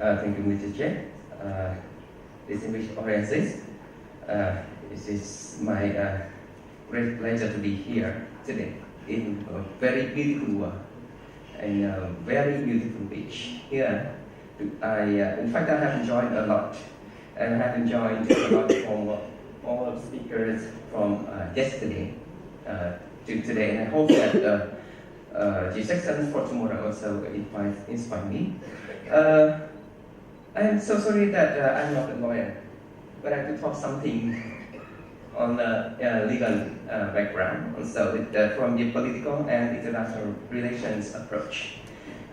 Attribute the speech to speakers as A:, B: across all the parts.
A: Thank you, Mr. Chair. Distinguished audiences, it is my great pleasure to be here today in a very beautiful world and a very beautiful beach. Here, in fact, I have enjoyed a lot, and I have enjoyed a lot from all of the speakers from yesterday to today, and I hope that the sessions for tomorrow also inspire me. I'm so sorry that I'm not a lawyer, but I could talk something on the legal background, also from the political and international relations approach.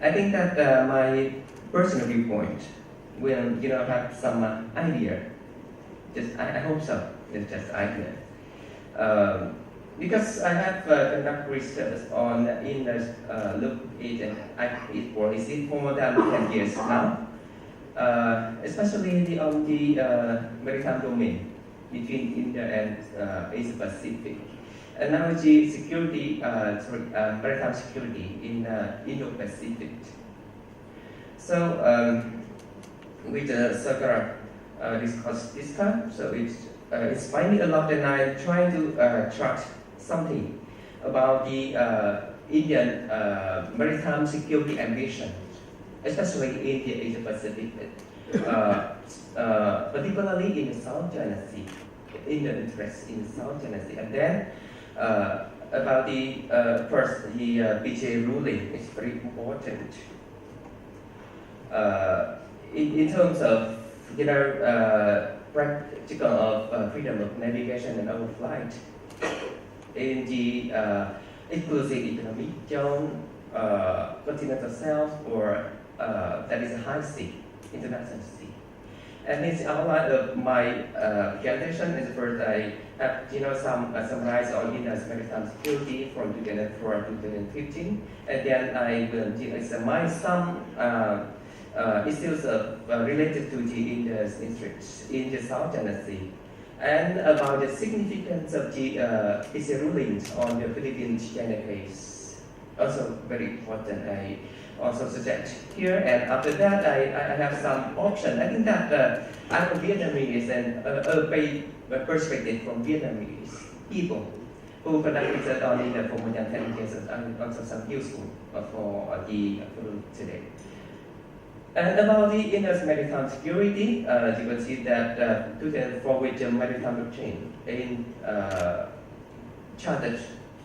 A: I think that my personal viewpoint will, have some idea. I hope so. It's just idea. Because I have conducted research on India's look at policy for more than 10 years now, especially on the maritime domain between India and Asia Pacific. And now the security, maritime security in Indo-Pacific. So with the circular discuss this time, so it's inspired me a lot, and I try to chart something about the Indian maritime security ambition, especially in the Asia Pacific, particularly in the South China Sea, Indian interest in the South China Sea. And then about the first, the BJ ruling is very important in terms of practical of freedom of navigation and overflight in the exclusive economic zone, continental shelf, or that is a high sea, international sea. And it's outline of my presentation. Is first I have some summarize on India's maritime security from 2004 to 2015, and then I will examine some issues related to the India's interests in the South China Sea, and about the significance of the BC rulings on the Philippines-China case. Also very important. I also suggest here, and after that I have some option. I think that I'm a Vietnamese and a perspective from Vietnamese people who conduct research on India for more than 10 years, and also some useful for the today. And about the India's maritime security, you can see that 2004 with the maritime doctrine in charted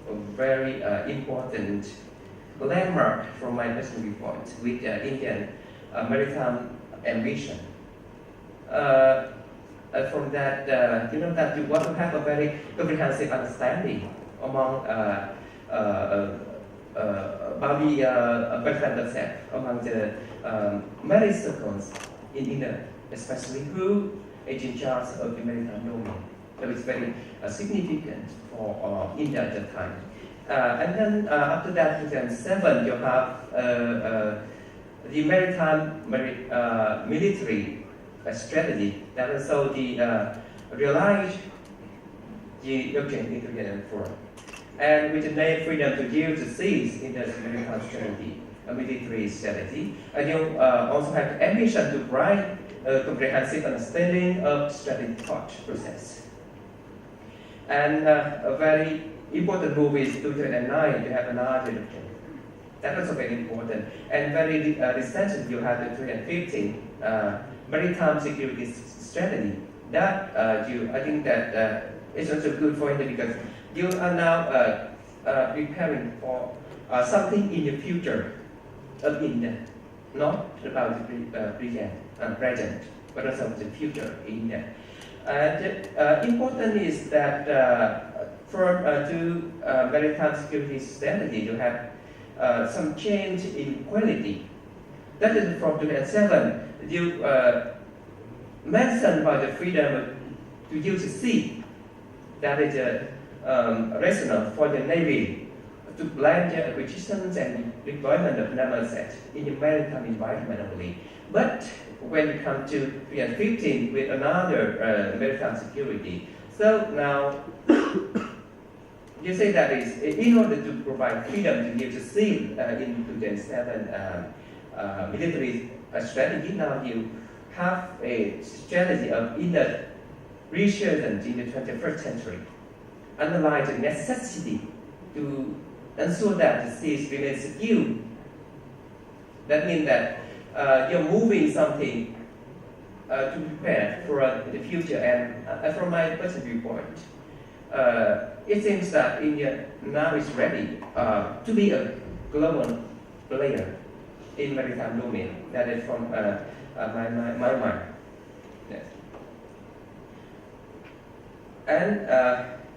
A: a very important landmark from my personal viewpoint with Indian maritime ambition. From that, that you want to have a very comprehensive understanding among about the maritime concept among the many circles in India, especially who is in charge of the maritime domain. So it's very significant for India at the time. And then after that, 2007, you have the maritime military strategy that also realized the doctrine in 2004. And with the name freedom to use the seas in the maritime strategy, a military strategy, and you also have the ambition to provide a comprehensive understanding of strategic thought process. And a very important move is 2009 to have another doctrine. That's also very important. And very recently you have the 2015 maritime security strategy. That I think that is also good for India because you are now preparing for something in the future of India, not about the present, but also the future in India. And important is that to maritime security strategy, you have some change in quality. That is from 2007. You mentioned about the freedom to use the sea. That is rational for the Navy to plan the acquisitions and deployment of naval assets in the maritime environment only. But when we come to 2015 with another maritime security, so now you say that is in order to provide freedom to use the sea in 2007 military strategy. Now you have a strategy of inner resurgence in the 21st century, underline the necessity to ensure that the seas remain secure. That means that you're moving something to prepare for the future. And from my personal viewpoint, it seems that India now is ready to be a global player in maritime domain. That is from my mind. Yes. And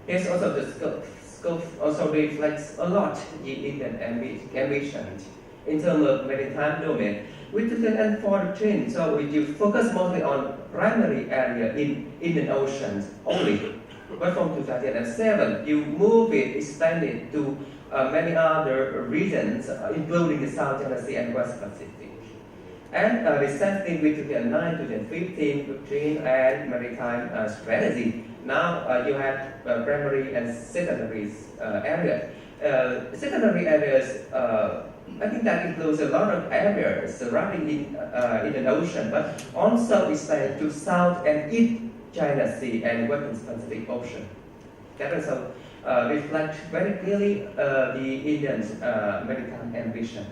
A: here's also the scope. Scope also reflects a lot in Indian ambition in terms of maritime domain. We took an unfold trend, so we focus mostly on primary area in Indian Ocean only. But from 2007, you move it, expand it to many other regions, including the South China Sea and West Pacific. And recently, we took a 2015 doctrine and maritime strategy. Now you have primary and secondary areas. Secondary areas, I think that includes a lot of areas surrounding in the ocean, but also expand to South and East China Sea and Western Pacific Ocean. That also reflects very clearly the Indians' maritime ambition.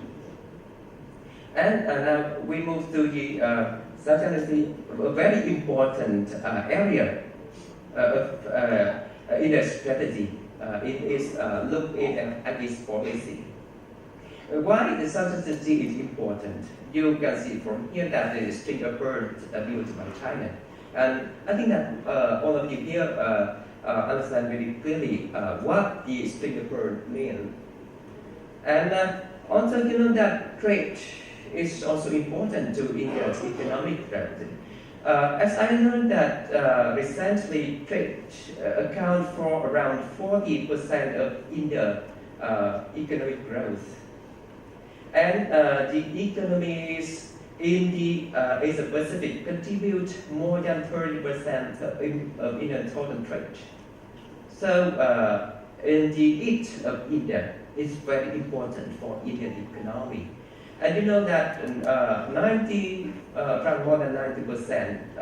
A: And now we move to the South China Sea, a very important area of Indian strategy. It is looked at its policy. Why the South China Sea is important? You can see from here that the string of birds built by China. And I think that all of you here understand very clearly what the string of bird means. And also, you know that trade is also important to India's economic growth. As I learned that recently trade accounts for around 40% of India's economic growth. And the economies in the Asia Pacific contribute more than 30% of Indian total trade. So in the east of India, it's very important for Indian economy. And you know that more than 90%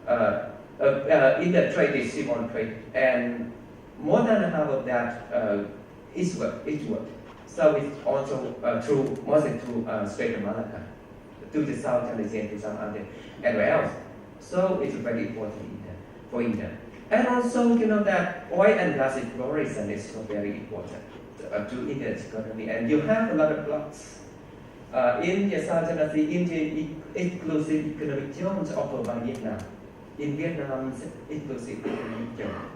A: of Indian trade is seaborne trade, and more than half of that is eastward. So it's also mostly through Strait of Malacca, to the South China Sea and to some other area else. So it's very important for India. And also, you know that oil and gas exploration is very important to India's economy. And you have a lot of blocks in the South China Sea, in the exclusive economic zones offered by Vietnam. In Vietnam's exclusive economic zone.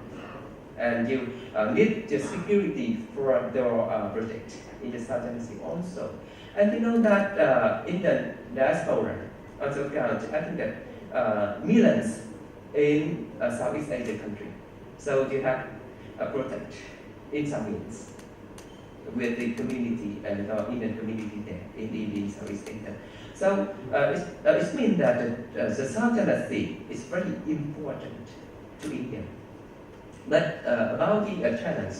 A: And you need the security for your project in the South China Sea also. And you know that in the diaspora also counts, I think that millions in Southeast Asian country. So you have a protect in some means with the community and Indian community there in Southeast Asia. So it means that the South China Sea is very important to India. But about the challenge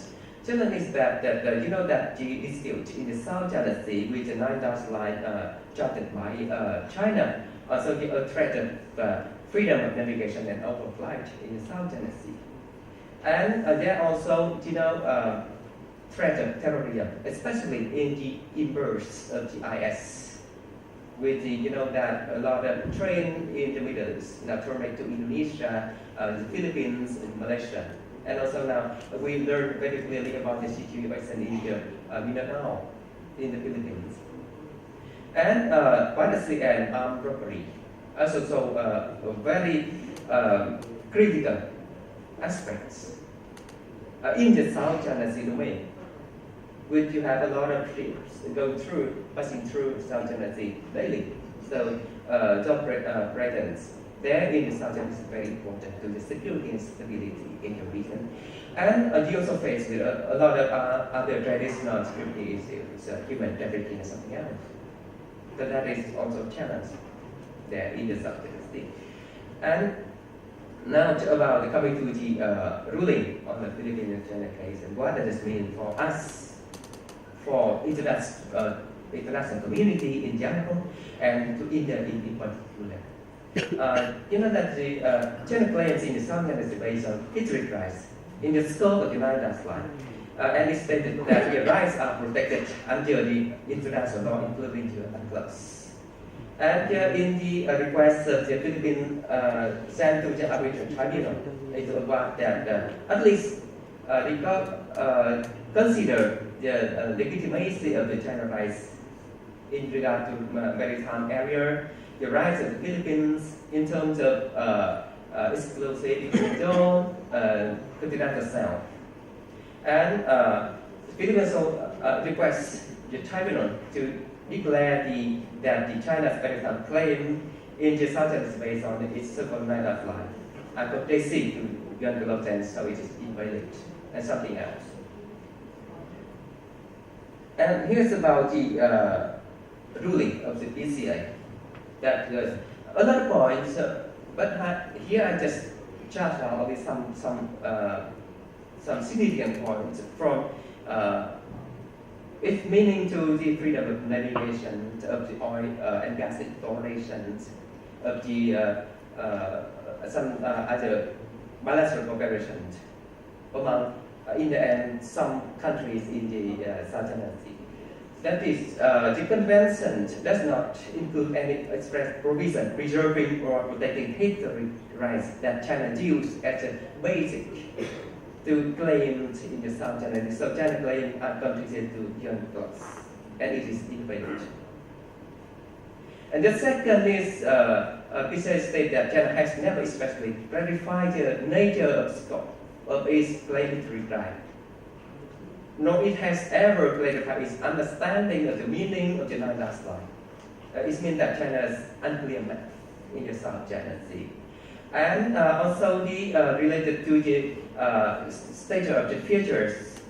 A: is that you know that the dispute in the South China Sea with the 9,000 line charted by China also give a threat of freedom of navigation and overflight in the South China Sea. And there are also, you know, threat of terrorism, especially in the inverse of the IS, with the, you know, that a lot of train in the Middle East, now turning to Indonesia, the Philippines, and Malaysia. And also now we learned very clearly about the situation in the Mindanao, in the Philippines. And piracy and armed robbery, also very critical aspects in the South China Sea domain, which you have a lot of ships passing through South China Sea daily. So job presence there in the South China Sea is very important to the security and stability in the region. And you also face with a lot of other traditional security issues, human trafficking and something else. So that is also a challenge there in the South China Sea. And now about coming to the ruling on the Philippine and China case, and what does this mean for us, for international international community in general and to India in particular. You know that the China claims in the South China Sea Basin history rights in the scope of the United Line, and it stated that the rights are protected under the international law, including the UNCLOS. And in the request of the Philippines sent to the arbitral tribunal, it was that at least they consider the legitimacy of the China rights in regard to maritime area, the rights of the Philippines in terms of exclusive economic zone, continental shelf. And the Philippines also requests the tribunal to declare that the China's maritime claim in the South China Sea Basin on its so-called right of life are contradictory to UNCLOS, and so it is invalid, and something else. And here's about the ruling of the BCA. That another point, but here I just jot down only some significant points from its meaning to the freedom of navigation, of the oil and gas explorations, of the some other bilateral cooperation among India and some countries in the South China Sea. That is, the convention does not include any express provision preserving or protecting history rights that China used as a basic to claim in the South China Sea. So China claim are contributed to UNCLOS, and it is invalid. And the second is, BCA states that China has never especially clarified the nature of scope of its claimatory right, nor it has ever clarified its understanding of the meaning of the Nine Last Line. It means that China is unclear map in the South China Sea. And also related to the stature of the features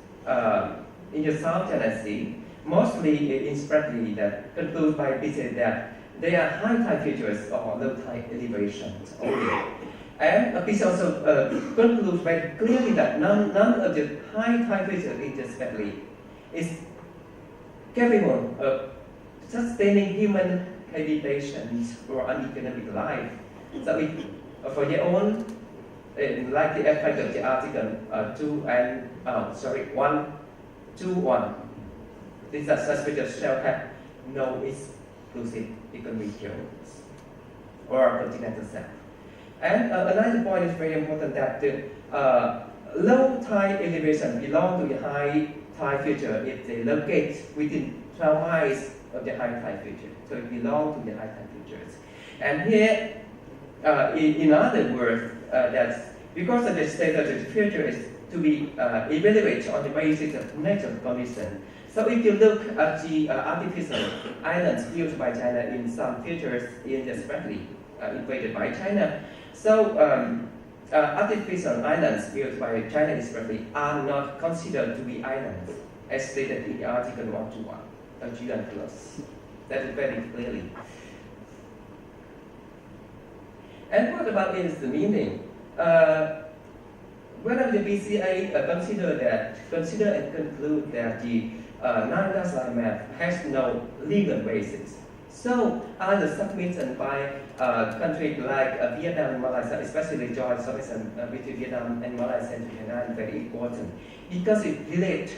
A: in the South China Sea, mostly in spreadly that concludes by BCA that they are high tide features or low tide elevations only. And BCA also concludes very clearly that none of the high tide features in the spreadly is capable of sustaining human habitations or uneconomic life. So it, for their own, like the effect of the article 121, these are suspicious shall have no exclusive economic zones or continental shelf. And another point is very important that the low tide elevation belong to the high tide feature if they locate within 12 miles of the high tide feature. So it belongs to the high tide features. And here, in other words, that's because of the state of the feature is to be evaluated on the basis of natural condition. So if you look at the artificial islands built by China in some features in the spreadly invaded by China, so artificial islands built by China especially are not considered to be islands, as stated in the article 121 of UNCLOS. That is very clearly. And what about is the meaning? Whether the BCA consider and conclude that the Nine Last Line map has no legal basis. So other submission by countries like Vietnam and Malaysia, especially joint submission between Vietnam and Malaysia and Vietnam, is very important because it relates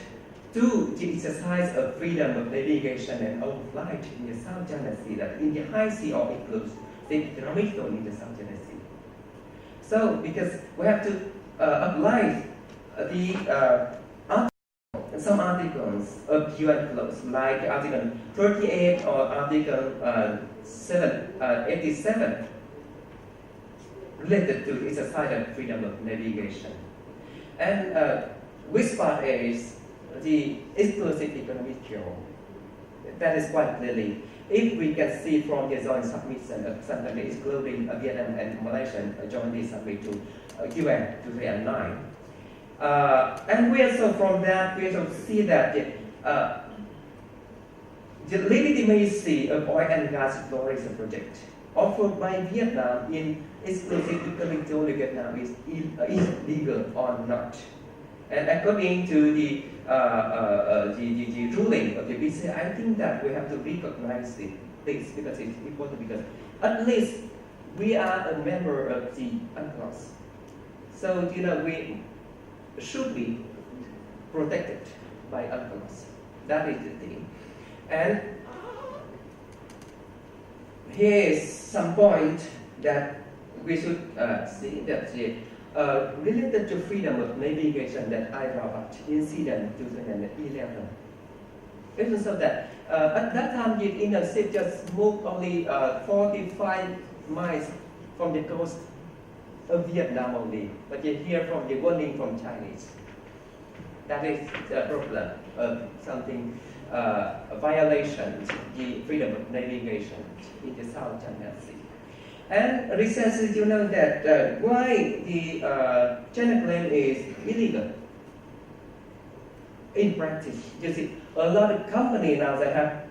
A: to the exercise of freedom of navigation and overflight in the South China Sea, that in the high sea or includes the economic zone in the South China Sea. So because we have to apply the some articles of UNCLOS, like Article 38 or Article 87, related to exercise of freedom of navigation. And which part is the exclusive economic zone? That is quite clearly. If we can see from the joint submission of some countries, including Vietnam and Malaysia, jointly submit to UN 2009. And we also from that we also see that the legitimacy of oil and gas exploration project offered by Vietnam in exclusive economic zone of Vietnam is illegal or not. And according to the ruling of the BC, I think that we have to recognize this because it's important, because at least we are a member of the UNCLOS. So, we should be protected by UNCLOS. That is the thing. And here is some point that we should see, that related to freedom of navigation that I brought up, incident 2011. It was so that at that time the Indian ship just moved only 45 miles from the coast of Vietnam only, but you hear from the warning from Chinese. That is the problem of something, a violation the freedom of navigation in the South China Sea. And recently, you know that why the China claim is illegal. In practice, you see, a lot of companies now that have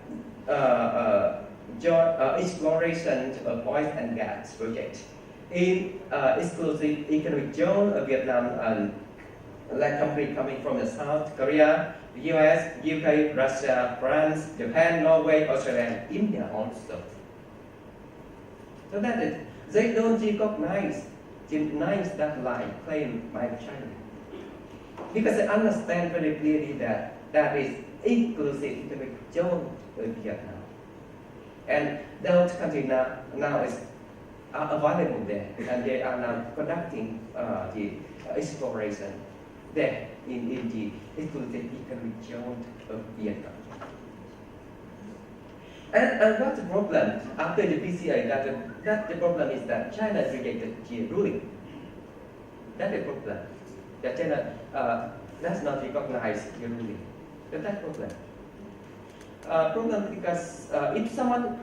A: exploration of oil and gas projects in exclusive economic zone of Vietnam, and like companies coming from the South Korea, the US, UK, Russia, France, Japan, Norway, Australia, and India also. So that is, they don't recognize that line claimed by China, because they understand very clearly that that is inclusive economic zone of Vietnam, and those countries now are available there, and they are now conducting the exploration there in the exclusive economic zone of Vietnam. And what's the problem after the PCA? That the problem is that China rejected the ruling. That's the problem. That China does not recognize the ruling. That's the problem. Problem because if someone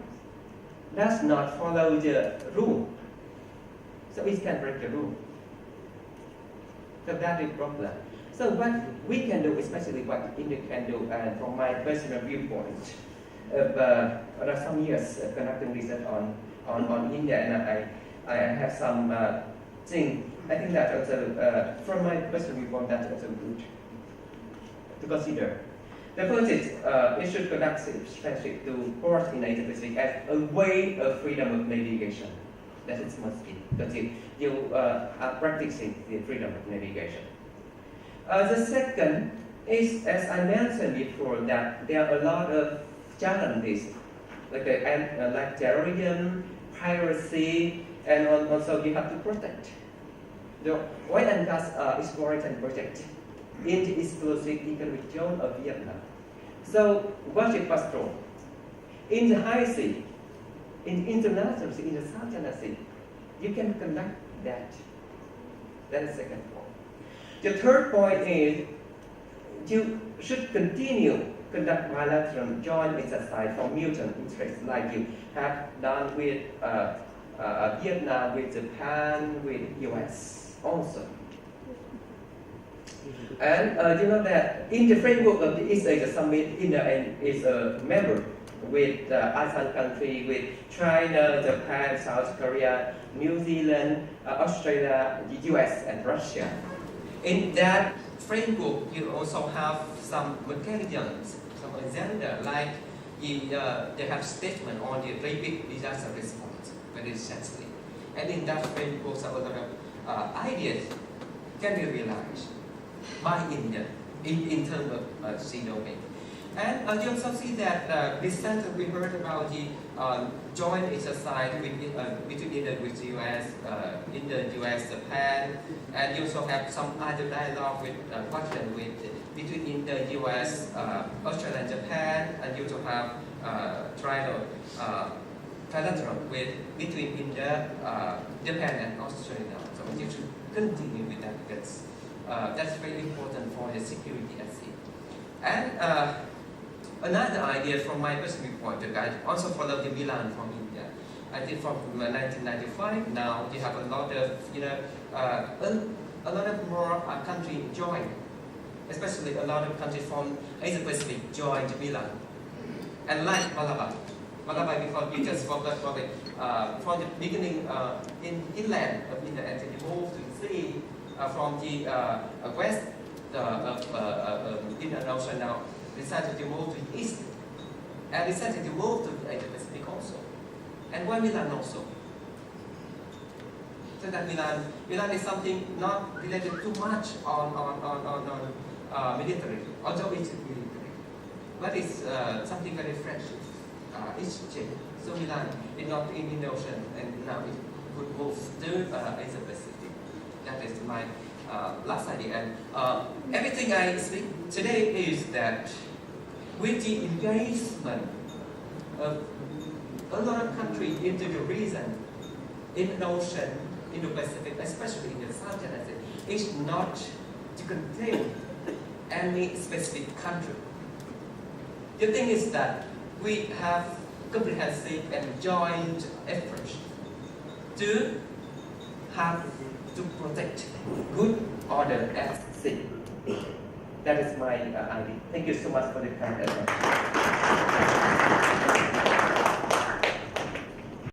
A: does not follow the rule, so it can break the rule. So that is the problem. So what we can do, especially what India can do, and from my personal viewpoint, of some years conducting research on India, and I have some thing. I think that also, from my personal viewpoint, that's also good to consider. The first is it should conduct friendship to ports in Asia Pacific as a way of freedom of navigation. That is must be, because you are practicing the freedom of navigation. The second is, as I mentioned before, that there are a lot of challenges like terrorism, piracy, and also you have to protect the oil and gas exploration project in the exclusive economic zone of Vietnam. So warship patrol in the high sea, in international sea, in the South China Sea, you can conduct that. That is the second point. The third point is you should continue conduct bilateral joint exercise for mutual interests, like you have done with Vietnam, with Japan, with US also. And you know that in the framework of the East Asia Summit, India is a member with ASEAN countries, with China, Japan, South Korea, New Zealand, Australia, the US, and Russia. In that framework, you also have some mechanisms, some agenda, like they have statement on the rapid disaster response, very essentially. And in that framework, a lot of ideas can be realized by India in terms of sea domain. And you also see that recently we heard about the joint exercise between India with the US, India, US, Japan, and you also have some other dialogue with question between India, US, Australia, and Japan, and you also have trilateral between India, Japan, and Australia. So you should continue with that because that's very important for the security at sea. And another idea from my personal point, I also follow the Milan from India. I think from 1995 now they have a lot of a lot of more countries join, especially a lot of countries from Asia Pacific joined Milan. And like Malabar because we just forgot about it from the beginning in inland of India, and then you move to the sea from the west Indian Ocean now decided to move to the east, and decided to move to the Asia Pacific also. And why Milan also? So that Milan is something not related too much on military, although it's military, but it's something very fresh. It's cheap. So Milan is not in Indian Ocean, and now it could move to Asia Pacific. That is my last idea. And everything I speak today is that with the engagement of a lot of countries into the region, in the ocean, in the Pacific, especially in the South China Sea, is not to contain any specific country. The thing is that we have comprehensive and joint efforts to have to protect good order at sea. That is my idea. Thank you so much for the kind attention.